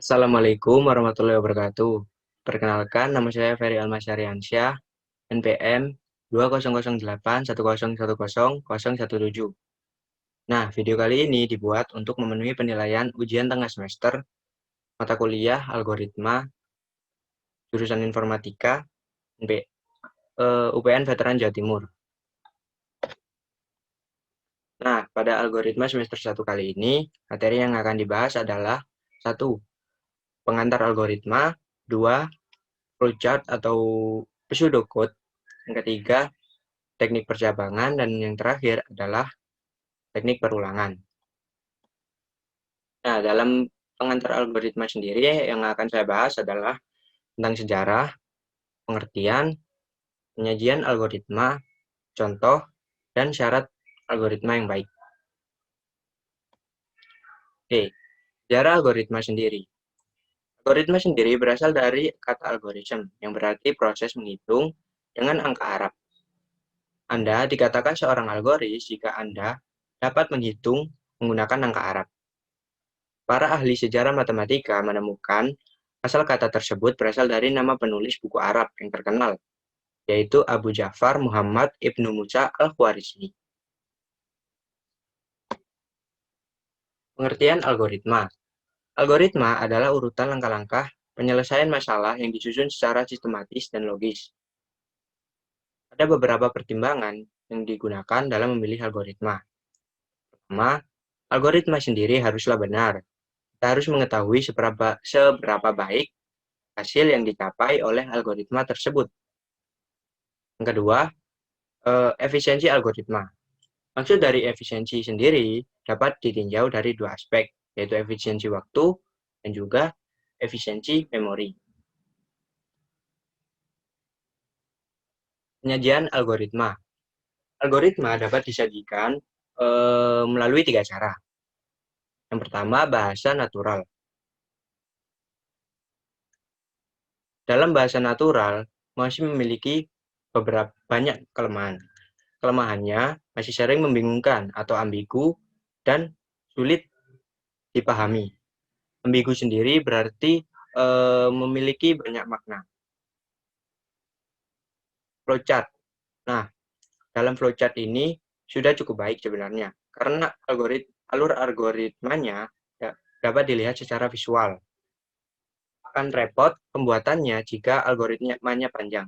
Assalamualaikum warahmatullahi wabarakatuh. Perkenalkan, nama saya Ferry Almasyariansyah, NPM 200810100017. Nah, video kali ini dibuat untuk memenuhi penilaian ujian tengah semester mata kuliah Algoritma jurusan Informatika UPN Veteran Jawa Timur. Nah, pada algoritma semester 1 kali ini, materi yang akan dibahas adalah 1. Pengantar algoritma, 2. Flowchart atau pseudocode, yang ketiga teknik percabangan, dan yang terakhir adalah teknik perulangan. Nah, dalam pengantar algoritma sendiri yang akan saya bahas adalah tentang sejarah, pengertian, penyajian algoritma, contoh, dan syarat algoritma yang baik. Oke, sejarah algoritma sendiri. Algoritma sendiri berasal dari kata algorithm, yang berarti proses menghitung dengan angka Arab. Anda dikatakan seorang algoris jika Anda dapat menghitung menggunakan angka Arab. Para ahli sejarah matematika menemukan asal kata tersebut berasal dari nama penulis buku Arab yang terkenal, yaitu Abu Ja'far Muhammad Ibnu Musa Al-Khwarizmi. Pengertian algoritma. Algoritma adalah urutan langkah-langkah penyelesaian masalah yang disusun secara sistematis dan logis. Ada beberapa pertimbangan yang digunakan dalam memilih algoritma. Pertama, algoritma sendiri haruslah benar. Kita harus mengetahui seberapa baik hasil yang dicapai oleh algoritma tersebut. Yang kedua, efisiensi algoritma. Maksud dari efisiensi sendiri dapat ditinjau dari dua aspek, yaitu efisiensi waktu dan juga efisiensi memori. Penyajian algoritma. Algoritma dapat disajikan melalui tiga cara. Yang pertama, bahasa natural. Dalam bahasa natural masih memiliki beberapa banyak kelemahan. Kelemahannya masih sering membingungkan atau ambigu dan sulit dipahami. Ambigu sendiri berarti memiliki banyak makna. Flowchart. Nah, dalam flowchart ini sudah cukup baik sebenarnya, karena alur algoritmanya dapat dilihat secara visual. Akan repot pembuatannya jika algoritmanya panjang.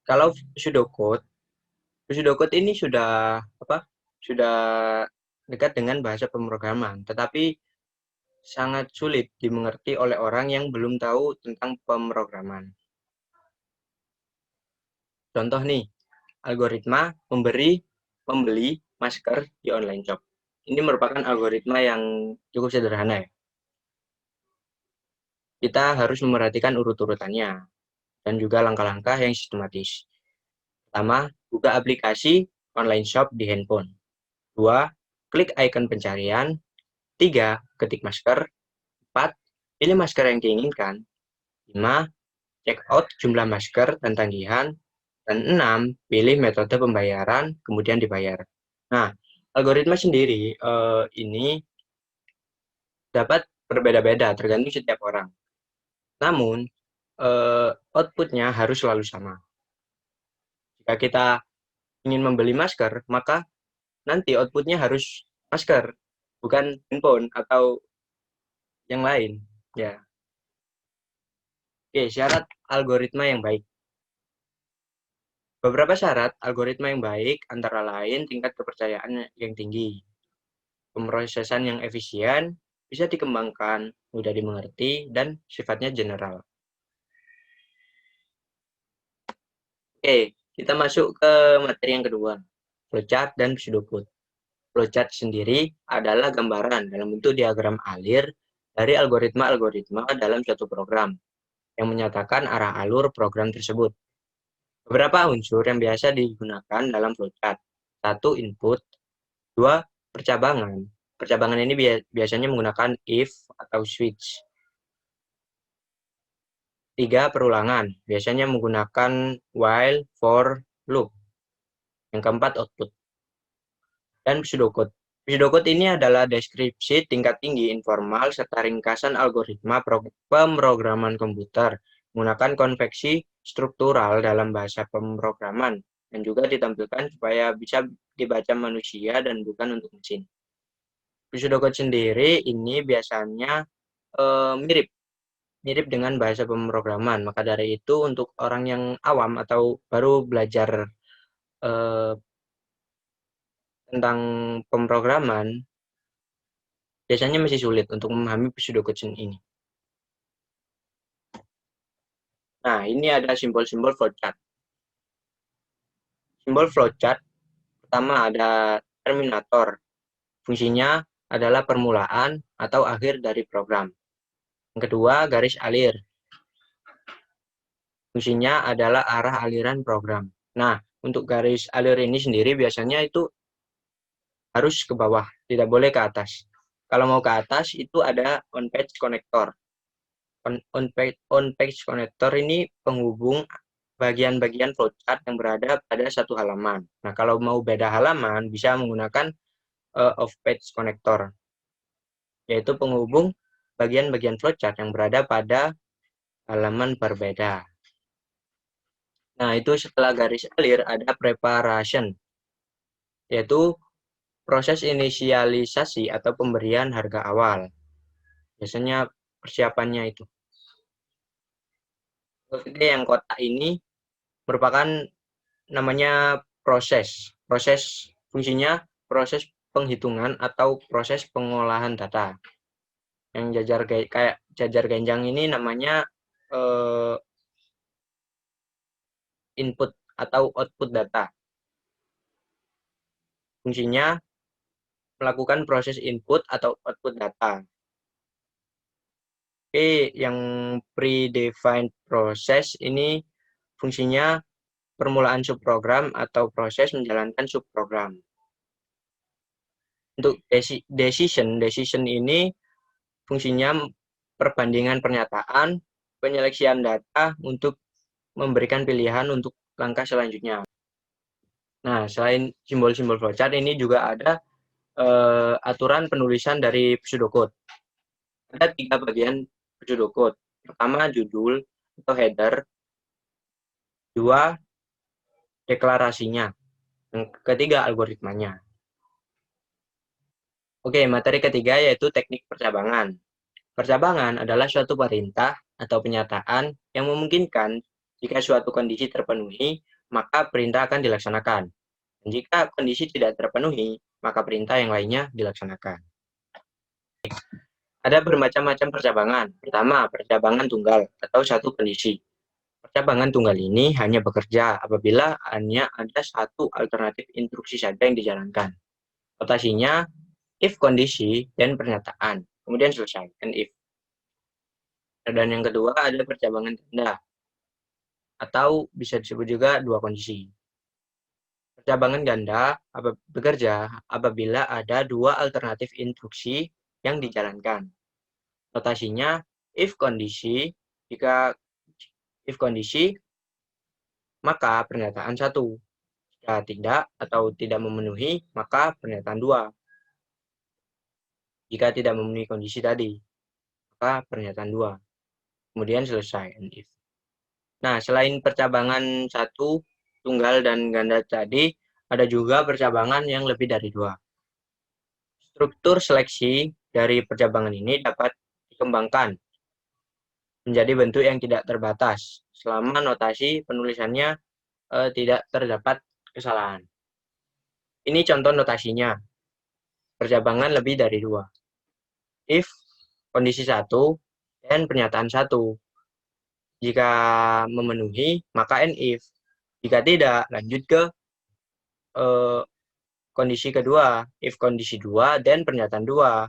Kalau pseudocode ini sudah dekat dengan bahasa pemrograman, tetapi sangat sulit dimengerti oleh orang yang belum tahu tentang pemrograman. Contoh nih, algoritma membeli masker di online shop. Ini merupakan algoritma yang cukup sederhana ya. Kita harus memperhatikan urut-urutannya dan juga langkah-langkah yang sistematis. Pertama, buka aplikasi online shop di handphone. 2. Klik icon pencarian. 3. Ketik masker. 4. Pilih masker yang diinginkan. 5. Check out jumlah masker dan tagihan. Dan 6. Pilih metode pembayaran, kemudian dibayar. Nah, algoritma sendiri ini dapat berbeda-beda tergantung setiap orang. Namun, outputnya harus selalu sama. Jika kita ingin membeli masker, maka nanti outputnya harus masker, bukan handphone atau yang lain. Ya. Oke, syarat algoritma yang baik. Beberapa syarat algoritma yang baik antara lain tingkat kepercayaan yang tinggi, pemrosesan yang efisien, bisa dikembangkan, mudah dimengerti, dan sifatnya general. Oke, kita masuk ke materi yang kedua, flowchart dan pseudocode. Flowchart sendiri adalah gambaran dalam bentuk diagram alir dari algoritma-algoritma dalam suatu program yang menyatakan arah alur program tersebut. Beberapa unsur yang biasa digunakan dalam flowchart. 1. Input. 2. Percabangan. Percabangan ini biasanya menggunakan if atau switch. 3. Perulangan. Biasanya menggunakan while, for, loop. Yang keempat, output. Dan pseudocode. Pseudocode ini adalah deskripsi tingkat tinggi informal serta ringkasan algoritma pemrograman komputer menggunakan konveksi struktural dalam bahasa pemrograman dan juga ditampilkan supaya bisa dibaca manusia dan bukan untuk mesin. Pseudocode sendiri ini biasanya mirip mirip dengan bahasa pemrograman. Maka dari itu untuk orang yang awam atau baru belajar tentang pemrograman, biasanya masih sulit untuk memahami pseudocode ini. Nah, ini ada simbol-simbol flowchart. Simbol flowchart pertama ada terminator. Fungsinya adalah permulaan atau akhir dari program. Yang kedua, garis alir. Fungsinya adalah arah aliran program. Nah, untuk garis alir ini sendiri biasanya itu harus ke bawah, tidak boleh ke atas. Kalau mau ke atas itu ada on-page connector. On-page connector ini penghubung bagian-bagian flowchart yang berada pada satu halaman. Nah, kalau mau beda halaman bisa menggunakan off-page connector, yaitu penghubung bagian-bagian flowchart yang berada pada halaman berbeda. Nah, itu setelah garis alir ada preparation, yaitu proses inisialisasi atau pemberian harga awal. Biasanya persiapannya itu. Oke, yang kotak ini merupakan namanya proses. Proses fungsinya proses penghitungan atau proses pengolahan data. Yang kayak jajar ganjang ini namanya input atau output data. Fungsinya melakukan proses input atau output data. Oke, yang predefined process ini fungsinya permulaan subprogram atau proses menjalankan subprogram. Untuk decision ini fungsinya perbandingan pernyataan, penyeleksian data untuk memberikan pilihan untuk langkah selanjutnya. Nah, selain simbol-simbol flowchart ini juga ada aturan penulisan dari pseudocode. Ada 3 bagian pseudocode. Pertama, judul atau header. 2, deklarasinya. Yang ketiga, algoritmanya. Oke, materi ketiga yaitu teknik percabangan. Percabangan adalah suatu perintah atau penyataan yang memungkinkan jika suatu kondisi terpenuhi, maka perintah akan dilaksanakan. Dan jika kondisi tidak terpenuhi, maka perintah yang lainnya dilaksanakan. Ada bermacam-macam percabangan. Pertama, percabangan tunggal atau satu kondisi. Percabangan tunggal ini hanya bekerja apabila hanya ada satu alternatif instruksi saja yang dijalankan. Notasinya, if kondisi dan pernyataan. Kemudian selesai, and if. Dan yang kedua ada percabangan ganda, atau bisa disebut juga dua kondisi. Percabangan ganda bekerja apabila ada dua alternatif instruksi yang dijalankan. Notasinya, if kondisi, jika if kondisi, maka pernyataan 1. Jika tidak atau tidak memenuhi, maka pernyataan 2. Jika tidak memenuhi kondisi tadi, maka pernyataan 2. Kemudian selesai, and if. Nah, selain percabangan 1, tunggal, dan ganda tadi, ada juga percabangan yang lebih dari 2. Struktur seleksi dari percabangan ini dapat dikembangkan menjadi bentuk yang tidak terbatas selama notasi penulisannya tidak terdapat kesalahan. Ini contoh notasinya. Percabangan lebih dari 2. If kondisi 1 dan pernyataan 1. Jika memenuhi, maka and if. Jika tidak, lanjut ke kondisi kedua. If kondisi 2 dan pernyataan 2.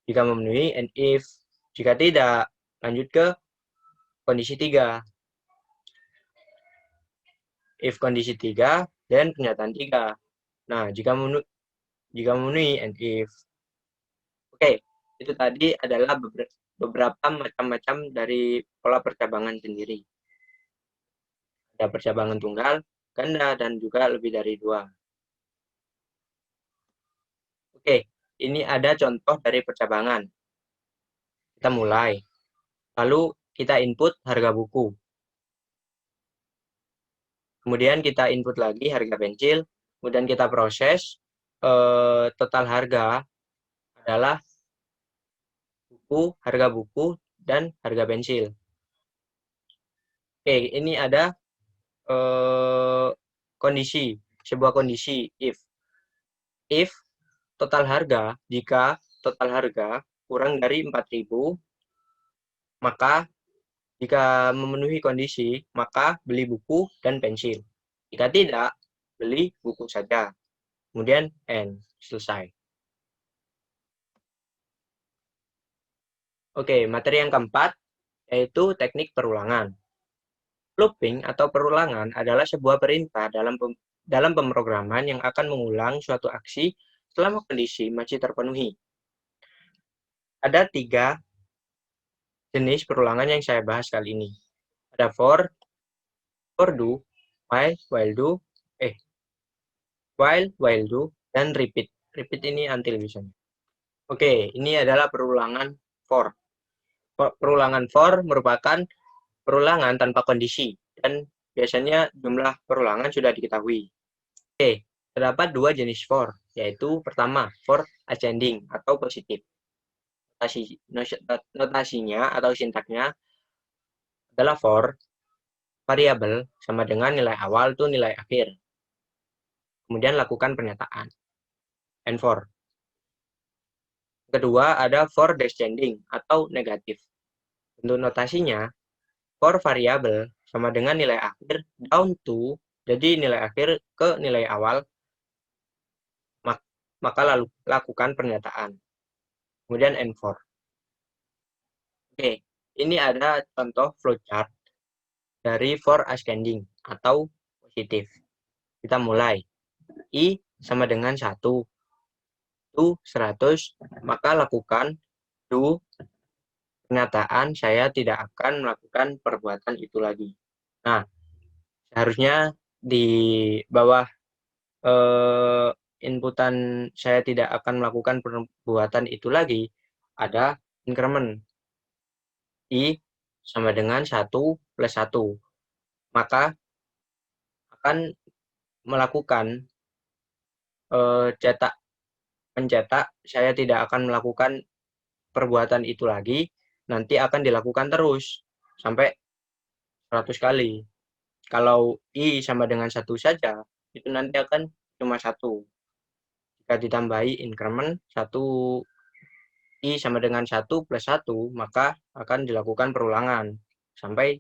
Jika memenuhi, and if. Jika tidak, lanjut ke kondisi 3. If kondisi 3 dan pernyataan 3. Nah, jika memenuhi, and if. Oke, itu tadi adalah beberapa macam-macam dari pola percabangan sendiri. Ada percabangan tunggal, ganda, dan juga lebih dari 2. Oke, ini ada contoh dari percabangan. Kita mulai. Lalu kita input harga buku. Kemudian kita input lagi harga pensil. Kemudian kita proses. Total harga adalah buku, harga buku, dan harga pensil. Oke, ini ada kondisi, sebuah kondisi if total harga, jika total harga kurang dari 4.000, maka jika memenuhi kondisi, maka beli buku dan pensil. Jika tidak, beli buku saja. Kemudian end, selesai. Oke, materi yang keempat yaitu teknik perulangan. Looping atau perulangan adalah sebuah perintah dalam pemrograman yang akan mengulang suatu aksi selama kondisi masih terpenuhi. Ada 3 jenis perulangan yang saya bahas kali ini. Ada for do, while do, dan repeat. Repeat ini until biasanya. Oke, ini adalah perulangan for. Perulangan for merupakan perulangan tanpa kondisi, dan biasanya jumlah perulangan sudah diketahui. Oke, terdapat 2 jenis for, yaitu pertama, for ascending atau positif. Notasinya atau sintaknya adalah for variabel sama dengan nilai awal itu nilai akhir. Kemudian lakukan pernyataan. And for. Kedua, ada for descending atau negatif. Untuk notasinya, for variabel sama dengan nilai akhir down to, jadi nilai akhir ke nilai awal, maka lalu lakukan pernyataan. Kemudian and for. Oke, ini ada contoh flowchart dari for ascending atau positif. Kita mulai. I sama dengan 1. Do 100, maka lakukan do pernyataan saya tidak akan melakukan perbuatan itu lagi. Nah, seharusnya di bawah inputan saya tidak akan melakukan perbuatan itu lagi, ada increment. I sama dengan 1 plus 1. Maka akan melakukan mencetak saya tidak akan melakukan perbuatan itu lagi, nanti akan dilakukan terus sampai 100 kali. Kalau I sama dengan 1 saja, itu nanti akan cuma 1. Jika ditambahi increment 1 I sama dengan 1 plus 1, maka akan dilakukan perulangan sampai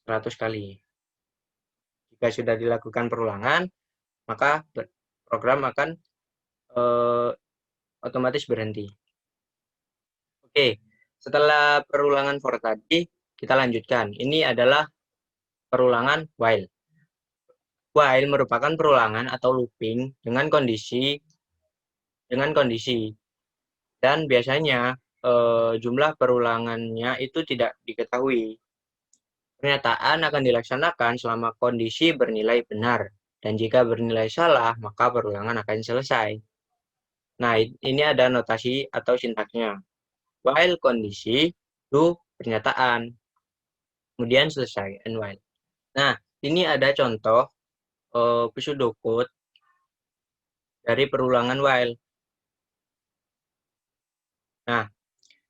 100 kali. Jika sudah dilakukan perulangan, maka program akan otomatis berhenti. Oke, setelah perulangan for tadi, kita lanjutkan. Ini adalah perulangan while. While merupakan perulangan atau looping dengan kondisi, dan biasanya jumlah perulangannya itu tidak diketahui. Pernyataan akan dilaksanakan selama kondisi bernilai benar, dan jika bernilai salah, maka perulangan akan selesai. Nah, ini ada notasi atau sintaknya. While kondisi, do pernyataan, kemudian selesai, and while. Nah, ini ada contoh pseudocode dari perulangan while. Nah,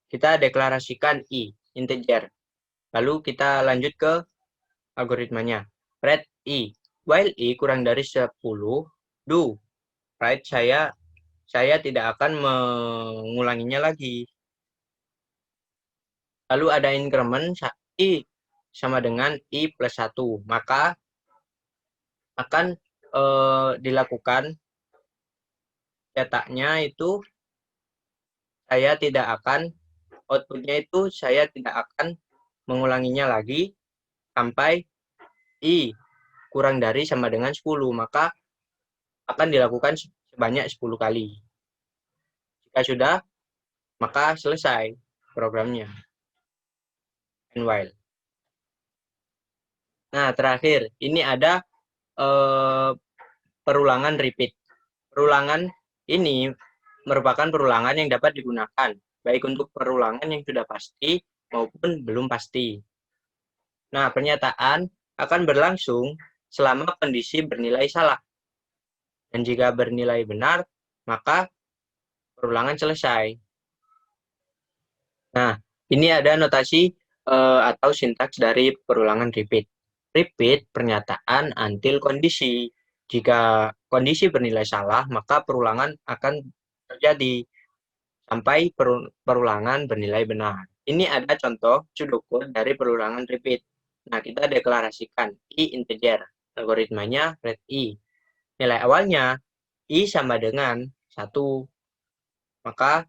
kita deklarasikan I, integer. Lalu kita lanjut ke algoritmanya. Write I. While I kurang dari 10, do. Right, saya tidak akan mengulanginya lagi. Lalu ada increment I sama dengan I plus 1. Maka akan dilakukan cetaknya itu saya tidak akan, outputnya itu saya tidak akan mengulanginya lagi sampai I kurang dari sama dengan 10. Maka akan dilakukan sebanyak 10 kali. Jika sudah, maka selesai programnya. And while. Nah, terakhir, ini ada perulangan repeat. Perulangan ini merupakan perulangan yang dapat digunakan, baik untuk perulangan yang sudah pasti maupun belum pasti. Nah, pernyataan akan berlangsung selama kondisi bernilai salah. Dan jika bernilai benar, maka perulangan selesai. Nah, ini ada notasi atau sintaks dari perulangan repeat. Repeat pernyataan until kondisi. Jika kondisi bernilai salah, maka perulangan akan terjadi sampai perulangan bernilai benar. Ini ada contoh pseudocode dari perulangan repeat. Nah, kita deklarasikan I integer. Algoritmanya read I. Nilai awalnya I sama dengan 1. Maka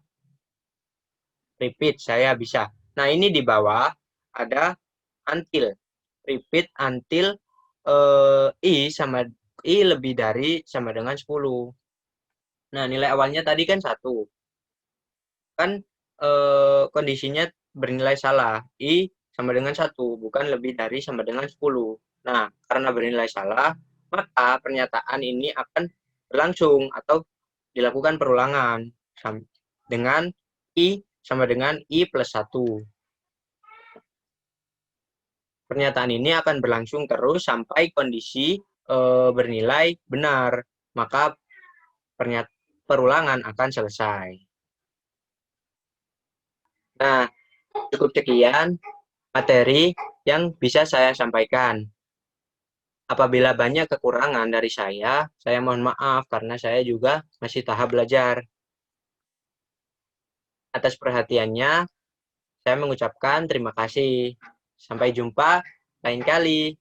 repeat saya bisa. Nah, ini di bawah ada until. Repeat until I lebih dari sama dengan 10. Nah, nilai awalnya tadi kan 1. Kan kondisinya bernilai salah. I sama dengan 1, bukan lebih dari sama dengan 10. Nah, karena bernilai salah, maka pernyataan ini akan berlangsung atau dilakukan perulangan dengan I sama dengan I plus 1. Pernyataan ini akan berlangsung terus sampai kondisi bernilai benar, maka perulangan akan selesai. Nah, cukup sekian materi yang bisa saya sampaikan. Apabila banyak kekurangan dari saya mohon maaf karena saya juga masih tahap belajar. Atas perhatiannya, saya mengucapkan terima kasih. Sampai jumpa lain kali.